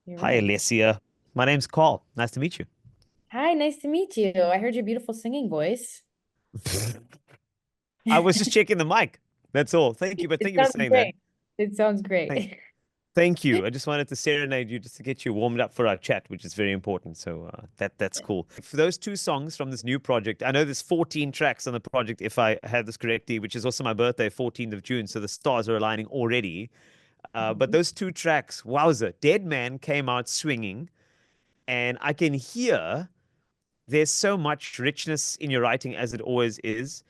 You're Hi, right. Alessia. My name's Carl. Nice to meet you. Hi, nice to meet you. I heard your beautiful singing voice. I was just checking the mic. That's all. Thank you, but It thank you for sounds saying that. great. It sounds Thank, great. thank you. I just wanted to serenade you just to get you warmed up for our chat, which is very important. So that's cool. For those two songs from this new project, I know there's 14 tracks on the project, if I have this correctly, which is also my birthday, 14th of June. So the stars are aligning already. But Mhm. those two tracks, wowzer, Dead Man came out swinging, and I can hear there's so much richness in your writing as it always is.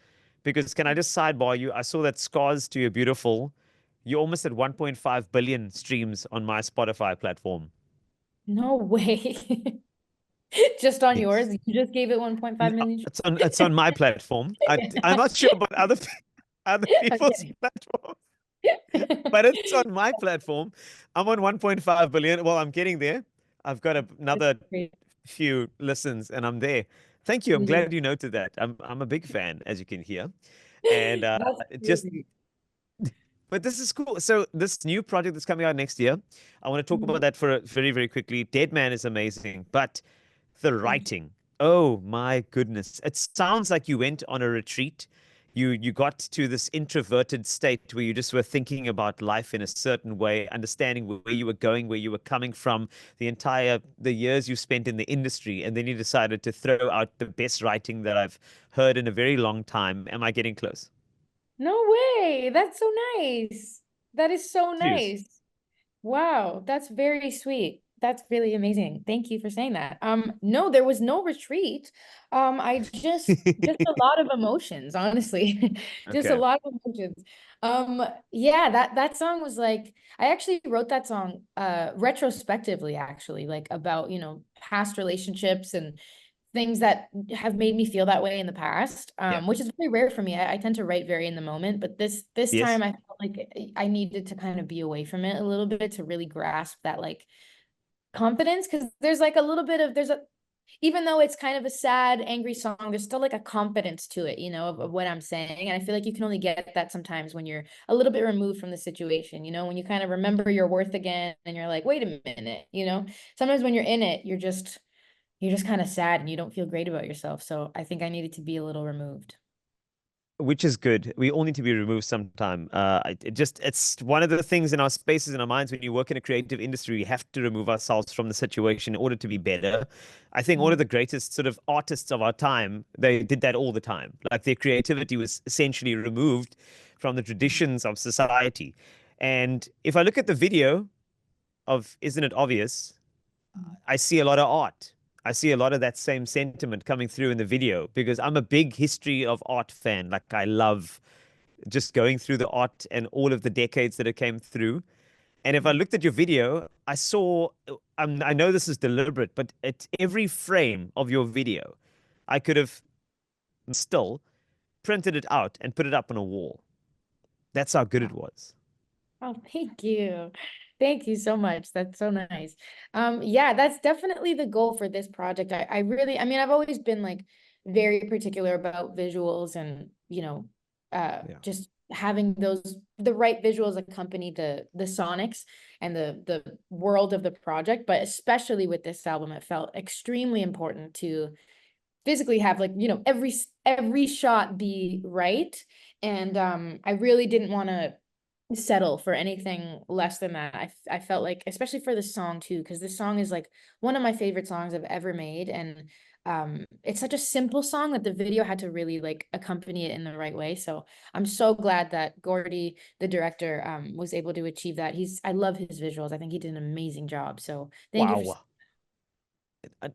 Because can I just sidebar you? I saw that Scars to Your Beautiful, you're almost at 1.5 billion streams on my Spotify platform. No way. Just on Yes. yours. You just gave it 1.5 million. It's on my platform. I'm not sure about other I'm people's kidding. platforms, but it's on my platform. I'm on 1.5 billion. Well, I'm getting there. I've got another Great. few listens and I'm there. Thank you. I'm Mhm. glad you noted that. I'm a big fan, as you can hear. And That's just crazy. but this is cool. So this new project that's coming out next year, I want to talk Mhm. about that for very, very quickly. Dead Man is amazing, but the Thank you. writing, oh my goodness. It sounds like you went on a retreat. You got to this introverted state where you just were thinking about life in a certain way, understanding where you were going, where you were coming from, the years you spent in the industry, and then you decided to throw out the best writing that I've heard in a very long time. Am I getting close? No way. That's so nice. That is so Serious. nice. Wow, that's very sweet. That's really amazing. Thank you for saying that. No, there was no retreat. I just a lot of emotions, honestly. Just a Okay. lot of emotions. Yeah, that song was like I actually wrote that song retrospectively actually, like about, past relationships and things that have made me feel that way in the past, Yeah. which is very rare for me. I tend to write very in the moment, but this time Yes. I felt like I needed to kind of be away from it a little bit to really grasp that like confidence because there's like a little bit of there's a even though it's kind of a sad, angry song, there's still like a confidence to it, of what I'm saying. And I feel like you can only get that sometimes when you're a little bit removed from the situation, when you kind of remember your worth again and you're like, wait a minute. Sometimes when you're in it, you're just kind of sad and you don't feel great about yourself. So I think I needed to be a little removed. Which is good. We all need to be removed sometime. It's one of the things in our spaces in our minds when you work in a creative industry, we have to remove ourselves from the situation in order to be better. I think one of Mhm. the greatest sort of artists of our time, they did that all the time. Like their creativity was essentially removed from the traditions of society. And if I look at the video of Isn't It Obvious, I see a lot of art. I see a lot of that same sentiment coming through in the video because I'm a big history of art fan. Like I love just going through the art and all of the decades that it came through. And if I looked at your video, I saw, I know this is deliberate, but at every frame of your video, I could have still printed it out and put it up on a wall. That's how good it was. Oh, thank you. Thank you so much. That's so nice. Yeah, that's definitely the goal for this project. I really, I mean, I've always been like very particular about visuals and, Yeah. just having the right visuals accompany the sonics and the world of the project. But especially with this album, it felt extremely important to physically have like, every shot be right. And I really didn't want to settle for anything less than that. I felt like, especially for this song too, because this song is like one of my favorite songs I've ever made. And it's such a simple song that the video had to really like accompany it in the right way. So I'm so glad that Gordy, the director, was able to achieve that. I love his visuals. I think he did an amazing job. So thank you for Wow.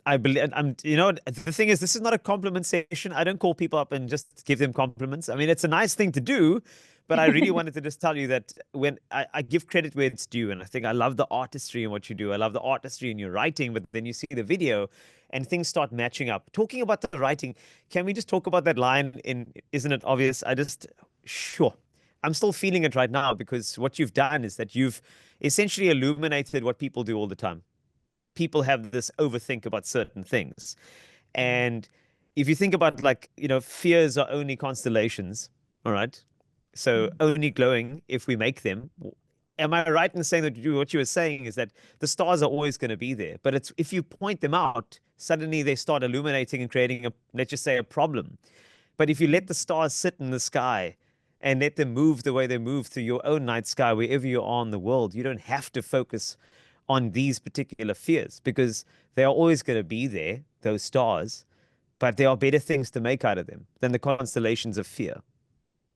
I believe the thing is, this is not a compliment session. I don't call people up and just give them compliments. I mean, it's a nice thing to do, but I really wanted to just tell you that when I give credit where it's due, and I think I love the artistry in what you do. I love the artistry in your writing, but then you see the video and things start matching up. Talking about the writing, can we just talk about that line in Isn't It Obvious? Sure. I'm still feeling it right now because what you've done is that you've essentially illuminated what people do all the time. People have this overthink about certain things. And if you think about like, fears are only constellations, all right? So only glowing if we make them. am I right in saying that what you were saying is that the stars are always going to be there, but it's if you point them out, suddenly they start illuminating and creating a, let's just say, a problem. But if you let the stars sit in the sky and let them move the way they move through your own night sky, wherever you are in the world, you don't have to focus on these particular fears because they are always going to be there, those stars, but there are better things to make out of them than the constellations of fear.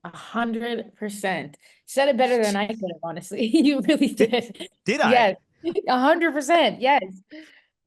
100%. Said it better than I could have, honestly. You really Did, did. did I? Yes. 100%. Yes.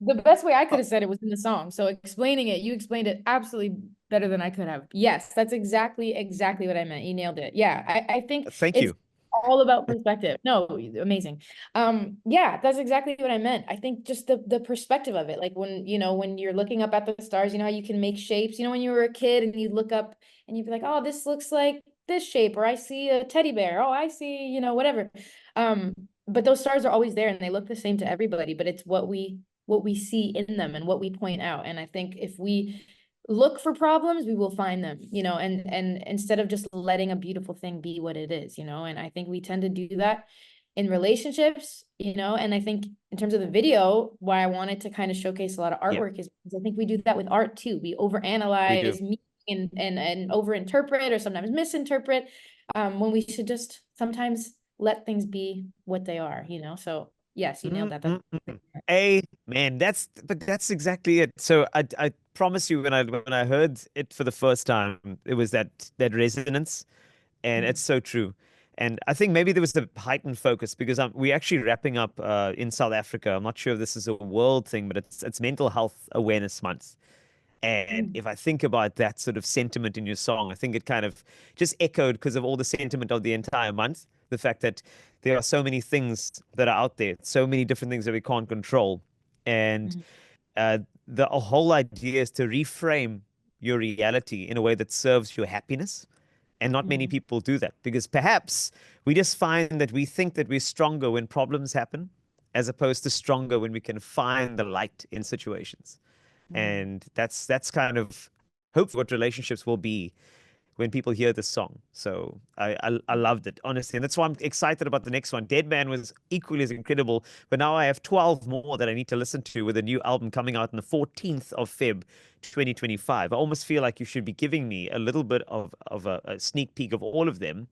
The best way I could Oh, have said it was in the song. So explaining it, you explained it absolutely better than I could have. Yes, that's exactly what I meant. You nailed it. Yeah, I think thank it's you. all about perspective. No, amazing. Yeah, that's exactly what I meant. I think just the perspective of it. Like when, when you're looking up at the stars, how you can make shapes. When you were a kid and you look up and you'd be like, oh, this looks like this shape, or I see a teddy bear. Oh, I see, whatever. But those stars are always there and they look the same to everybody, but it's what we see in them and what we point out. And I think if we look for problems, we will find them, and instead of just letting a beautiful thing be what it is, and I think we tend to do that in relationships, and I think in terms of the video, why I wanted to kind of showcase a lot of Yeah, artwork is because I think we do that with art too. We we do. overanalyze and overinterpret or sometimes misinterpret, when we should just sometimes let things be what they are, so yes, you nailed that. Mm, mm, mm. Amen. That's exactly it. So I promise you, when I heard it for the first time, it was that resonance, and Mhm. it's so true. And I think maybe there was a heightened focus because we're actually wrapping up in South Africa. I'm not sure if this is a world thing, but it's Mental Health Awareness Month. And Mm. if I think about that sort of sentiment in your song, I think it kind of just echoed because of all the sentiment of the entire month. The fact that there are so many things that are out there, so many different things that we can't control. And Mhm. uh, the whole idea is to reframe your reality in a way that serves your happiness. And not many Mhm. people do that because perhaps we just find that we think that we're stronger when problems happen, as opposed to stronger when we can find the light in situations. Mm. And that's kind of hopefully what relationships will be when people hear this song. So I loved it, honestly. And that's why I'm excited about the next one. Dead Man was equally as incredible, but now I have 12 more that I need to listen to with a new album coming out on the 14th of Feb 2025. I almost feel like you should be giving me a little bit of a sneak peek of all of them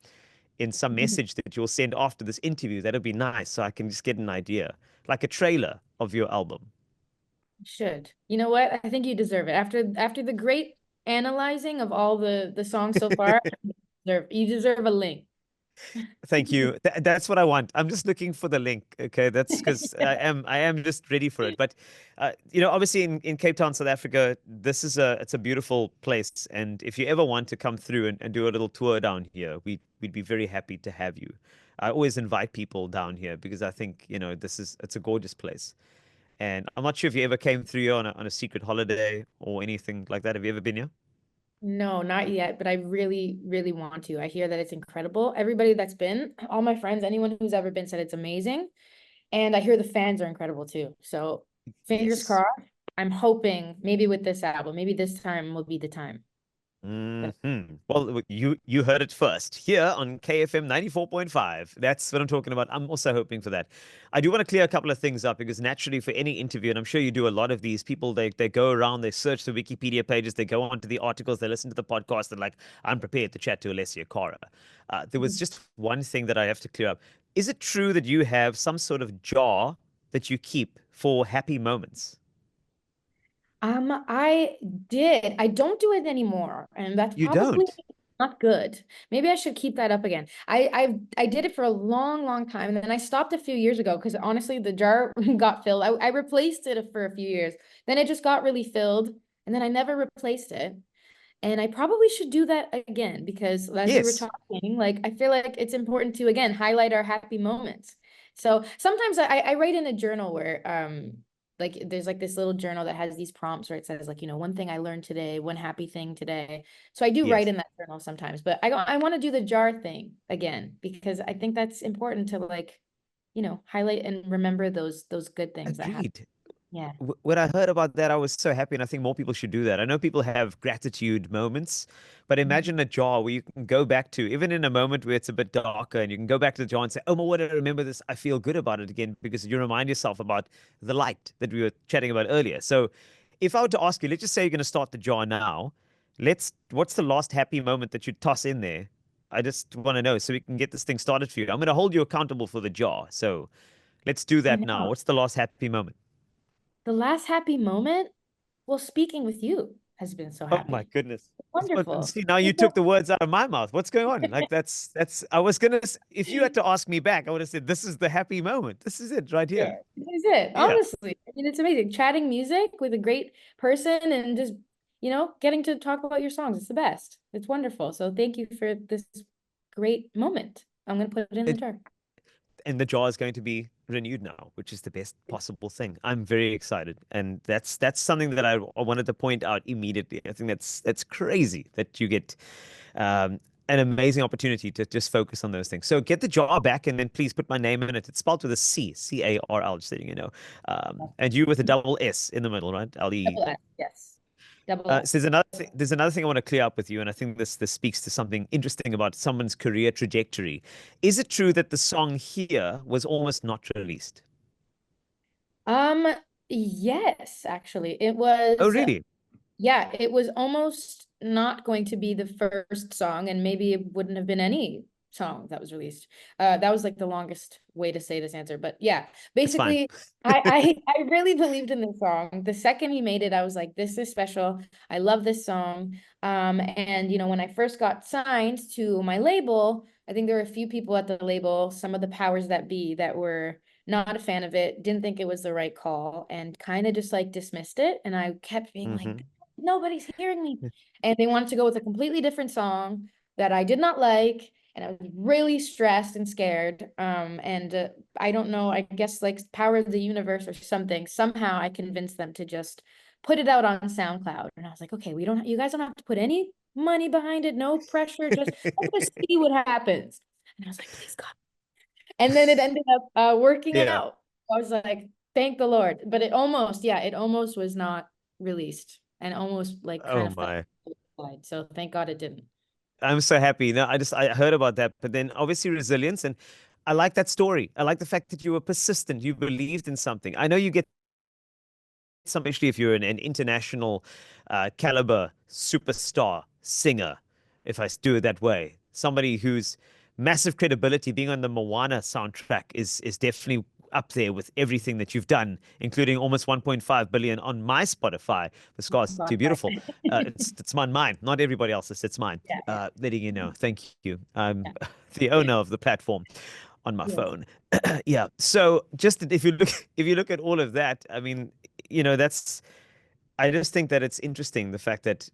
in some message that you'll send after this interview. That'd be nice so I can just get an idea, like a trailer of your album. Should. You know what? I think you deserve it. After the great analyzing of all the songs so far, you deserve a link. Thank you. That's what I want. I'm just looking for the link. Okay, that's because I am just ready for it. But obviously in Cape Town, South Africa, it's a beautiful place. And if you ever want to come through and do a little tour down here, we'd be very happy to have you. I always invite people down here because I think it's a gorgeous place. And I'm not sure if you ever came through here on a secret holiday or anything like that. Have you ever been here? No, not yet, but I really, really want to. I hear that it's incredible. Everybody that's been, all my friends, anyone who's ever been said it's amazing. And I hear the fans are incredible too. So fingers Yes. crossed. I'm hoping maybe with this album, maybe this time will be the time. Hmm. But Well, you heard it first here on KFM 94.5. That's what I'm talking about. I'm also hoping for that. I do want to clear a couple of things up because naturally for any interview, and I'm sure you do a lot of these, people they go around, they search the Wikipedia pages, they go onto the articles, they listen to the podcast, they're like, I'm prepared to chat to Alessia Cara. There was just one thing that I have to clear up. Is it true that you have some sort of jar that you keep for happy moments? I did. I don't do it anymore, and that's You probably don't? not good. Maybe I should keep that up again. I did it for a long, long time, and then I stopped a few years ago because honestly, the jar got filled. I replaced it for a few years. Then it just got really filled, and then I never replaced it. And I probably should do that again because as you were Yes. talking, like I feel like it's important to again highlight our happy moments. So sometimes I write in a journal where like there's like this little journal that has these prompts where it says like, one thing I learned today, one happy thing today. So I do write Yes. in that journal sometimes, but I want to do the jar thing again because I think that's important to like, highlight and remember those good things that happen. Agreed. Yeah. When I heard about that, I was so happy, and I think more people should do that. I know people have gratitude moments, but Mhm. imagine a jar where you can go back to, even in a moment where it's a bit darker, and you can go back to the jar and say, "Oh my word, I remember this. I feel good about it again," because you remind yourself about the light that we were chatting about earlier. So, if I were to ask you, let's just say you're going to start the jar now. What's the last happy moment that you toss in there? I just want to know so we can get this thing started for you. I'm going to hold you accountable for the jar. So let's do I that now. know. What's the last happy moment? The last happy moment, well, speaking with you has been so Oh my happy. goodness. Wonderful. See, now you took the words out of my mouth. What's going on? Like I was gonna, if you had to ask me back, I would have said, this is the happy moment. This is it right Yeah, here. this is it. Yeah. Honestly, I mean, it's amazing. Chatting music with a great person and just, getting to talk about your songs. It's the best. It's wonderful. So thank you for this great moment. I'm gonna put it in the It, jar. and the jar is going to be renewed now, which is the best possible thing. I'm very excited. And that's something that I wanted to point out immediately. I think that's crazy that you get an amazing opportunity to just focus on those things. So get the jar back and then please put my name in it. It's spelled with a C, Carl, just so you know. And you with a double S in the middle, right? L-E. Double S, yes. Double S. So there's another thing I want to clear up with you, and I think this speaks to something interesting about someone's career trajectory. Is it true that the song here was almost not released? Um, yes, actually. It Oh, was really? Yeah, it was almost not going to be the first song, and maybe it wouldn't have been any song that was released. That was like the longest way to say this answer, but yeah, It's fine. basically, I really believed in this song. The second he made it, I was like, this is special. I love this song. And when I first got signed to my label, I think there were a few people at the label, some of the powers that be, that were not a fan of it, didn't think it was the right call, and kind of just like dismissed it. And I kept being like, Hmm. nobody's hearing me. And they wanted to go with a completely different song that I did not like. And I was really stressed and scared. And I don't know, I guess like power of the universe or something. Somehow I convinced them to just put it out on SoundCloud. And I was like, okay, you guys don't have to put any money behind it, no pressure, just let's just see what happens. And I was like, please God. And then it ended up working Yeah. out. I was like, thank the Lord. But it almost was not released and almost like kind Oh of fell my. aside. So thank God it didn't. I'm so happy. No, I heard about that, but then obviously resilience, and I like that story. I like the fact that you were persistent. You believed in something. I know you get some, especially if you're an international caliber superstar singer, if I do it that way. Somebody who's massive credibility, being on the Moana soundtrack is definitely up there with everything that you've done, including almost 1.5 billion on my Spotify. The Scar's Too Spotify. Beautiful. It's mine, not everybody else's. It's mine. Yeah, yeah, Letting you know. Thank you. I'm yeah. the owner of the platform on my Yes. phone. Yeah. So just if you look at all of that, I mean, that's I just think that it's interesting the fact that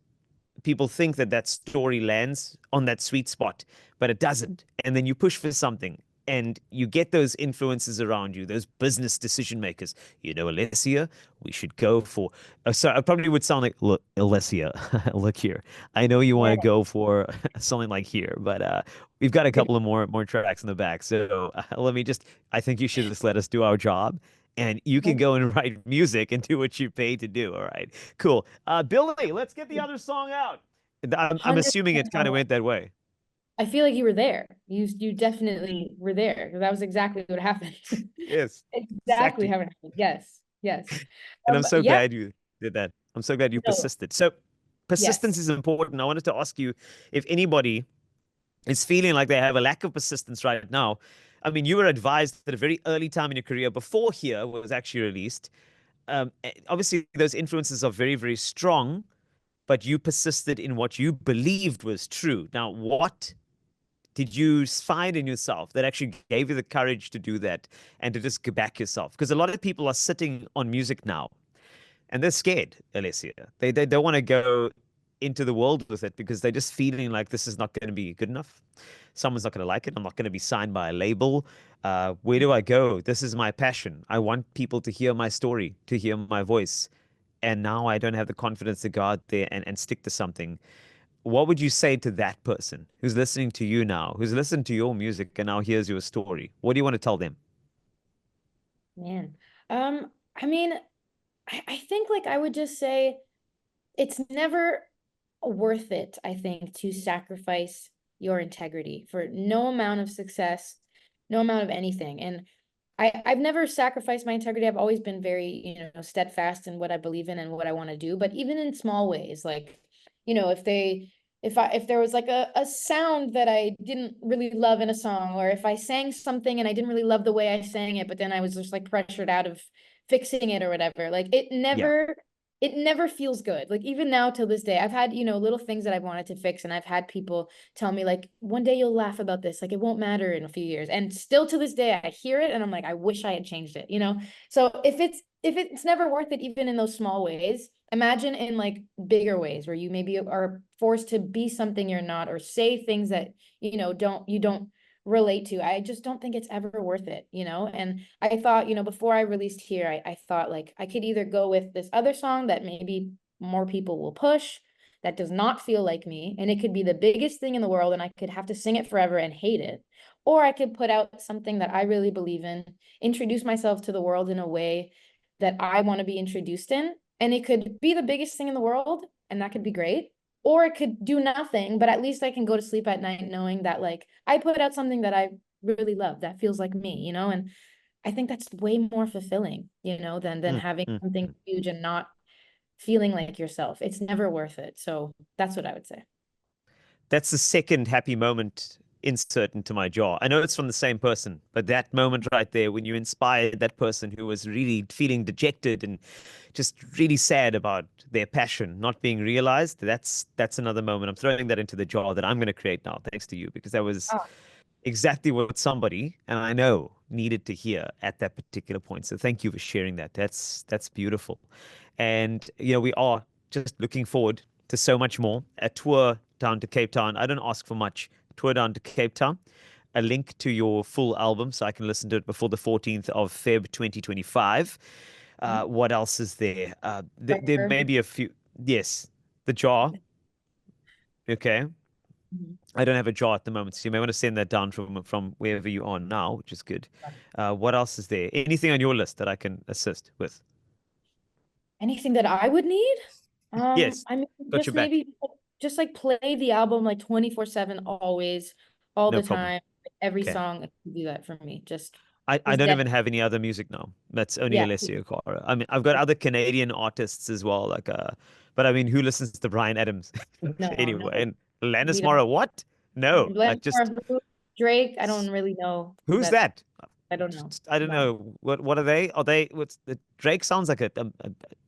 people think that that story lands on that sweet spot, but it doesn't. And then you push for something and you get those influences around you, those business decision makers. Alessia, we should go for. So I probably would sound like, look, Alessia, look here. I know you want Yeah. to go for something like here, but we've got a couple of more tracks in the back. So let me just. I think you should just let us do our job. And you can go and write music and do what you pay to do. All right. Cool. Billy, let's get the other song out. I'm assuming it 100% kind on of it. went that way. I feel like you were there. You definitely were there because that was exactly what happened. Yes, Exactly exactly. how it happened. Yes. Yes. And I'm so Yeah, glad you did that. I'm so glad you no. persisted. So persistence Yes. is important. I wanted to ask you if anybody is feeling like they have a lack of persistence right now. I mean, you were advised at a very early time in your career before here was actually released. Obviously, those influences are very, very strong, but you persisted in what you believed was true. Now, what did you find in yourself that actually gave you the courage to do that and to just go back yourself? Because a lot of people are sitting on music now and they're scared, Alessia. They don't want to go into the world with it because they're just feeling like this is not going to be good enough. Someone's not going to like it. I'm not going to be signed by a label. Where do I go? This is my passion. I want people to hear my story, to hear my voice. And now I don't have the confidence to go out there and stick to something. What would you say to that person who's listening to you now, who's listened to your music and now hears your story? What do you want to tell them? Man. I mean, I think like I would just say it's never worth it, I think, to sacrifice your integrity for no amount of success, no amount of anything. And I've never sacrificed my integrity. I've always been very, steadfast in what I believe in and what I want to do. But even in small ways, like, if there was like a sound that I didn't really love in a song, or if I sang something and I didn't really love the way I sang it, but then I was just like pressured out of fixing it or whatever, like Yeah. it never feels good. Like even now till this day, I've had, little things that I've wanted to fix, and I've had people tell me like, one day you'll laugh about this, like it won't matter in a few years. And still to this day I hear it and I'm like, I wish I had changed it. So if it's never worth it, even in those small ways, imagine in like bigger ways where you maybe are forced to be something you're not, or say things that you don't relate to. I just don't think it's ever worth it. And I thought, before I released here, I thought like I could either go with this other song that maybe more people will push, that does not feel like me, and it could be the biggest thing in the world and I could have to sing it forever and hate it. Or I could put out something that I really believe in, introduce myself to the world in a way that I want to be introduced in, and it could be the biggest thing in the world, and that could be great. Or it could do nothing, but at least I can go to sleep at night knowing that like I put out something that I really love, that feels like me. And I think that's way more fulfilling, than Mm, having mm, something mm. huge and not feeling like yourself. It's never worth it. So that's what I would say. That's the second happy moment insert into my jaw. I know it's from the same person, but that moment right there when you inspired that person who was really feeling dejected and just really sad about their passion not being realized, that's another moment. I'm throwing that into the jar that I'm going to create now, thanks to you, because that was Oh, exactly what somebody, and I know, needed to hear at that particular point. So thank you for sharing that. That's beautiful. And we are just looking forward to so much more. A tour down to Cape Town. I don't ask for much. Tour down to Cape Town. A link to your full album so I can listen to it before the 14th of Feb 2025. mhm. What else is there? There Writer. may be a few. Yes, the jar. Okay. Mhm. I don't have a jar at the moment, so you may want to send that down from wherever you are now, which is good. What else is there? Anything on your list that I can assist with? Anything that I would need? Yes, I mean, got your just back. maybe just like play the album like 24/7, always, all No the problem. time, every Okay. song. Do that for me. I Just don't dead. even have any other music now. That's only Yeah. Alessia Cara. I mean, I've got other Canadian artists as well, but I mean, who listens to Brian Adams No, anyway? no, And Alanis we don't. Morrow, what? No, I Glenn just or who? Drake. I don't really know who who's that. that? I don't know. I don't No. know. What are they? Are they? What's the Drake sounds like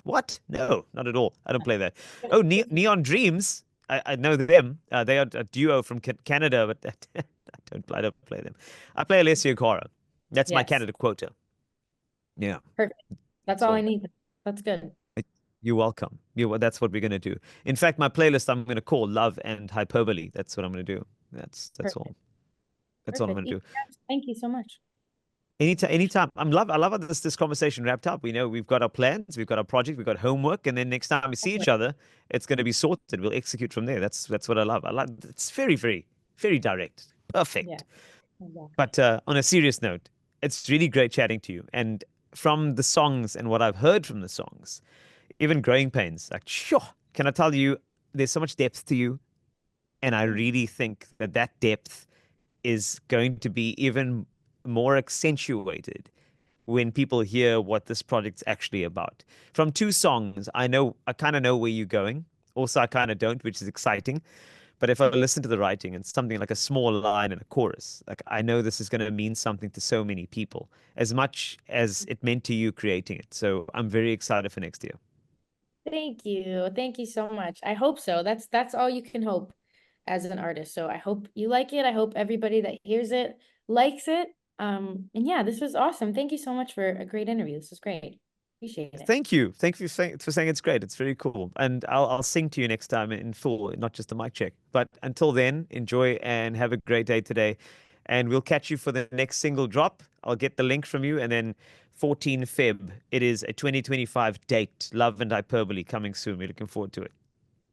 what? No, not at all. I don't play that. Oh, Neon Dreams. I know them. They are a duo from Canada, but I don't play them. I play Alessia Cara. That's my Yes. Canada quota. Yeah, Perfect. That's that's all I all. need. That's good. I- You're welcome. That's what we're gonna do. In fact, my playlist I'm gonna call Love and Hyperbole. That's what I'm gonna do. That's all. Perfect. That's all I'm Perfect. gonna do. Thank you so much. Anytime. I love how this conversation wrapped up. We know we've got our plans, we've got our project, we've got homework, and then next time we see each other, it's going to be sorted. We'll execute from there. That's what I love. I like it's very direct, Yeah, perfect. exactly. But on a serious note, it's really great chatting to you. And from the songs and what I've heard from the songs, even Growing Pains, like sure, can I tell you, there's so much depth to you, and I Thank you. really think that depth is going to be even more accentuated when people hear what this project's actually about. From two songs, I kind of know where you're going. Also, I kind of don't, which is exciting. But if I listen to the writing and something like a small line and a chorus, like I know this is going to mean something to so many people, as much as it meant to you creating it. So I'm very excited for next year. Thank you. Thank you so much. I hope so. That's all you can hope as an artist. So I hope you like it. I hope everybody that hears it likes it. And yeah, this was awesome. Thank you so much for a great interview. This was great. Appreciate it. Thank you. Thank you for saying it's great. It's very cool. And I'll sing to you next time in full, not just a mic check. But until then, enjoy and have a great day today. And we'll catch you for the next single drop. I'll get the link from you. And then 14 Feb, it is a 2025 date, Love and Hyperbole coming soon. We're looking forward to it.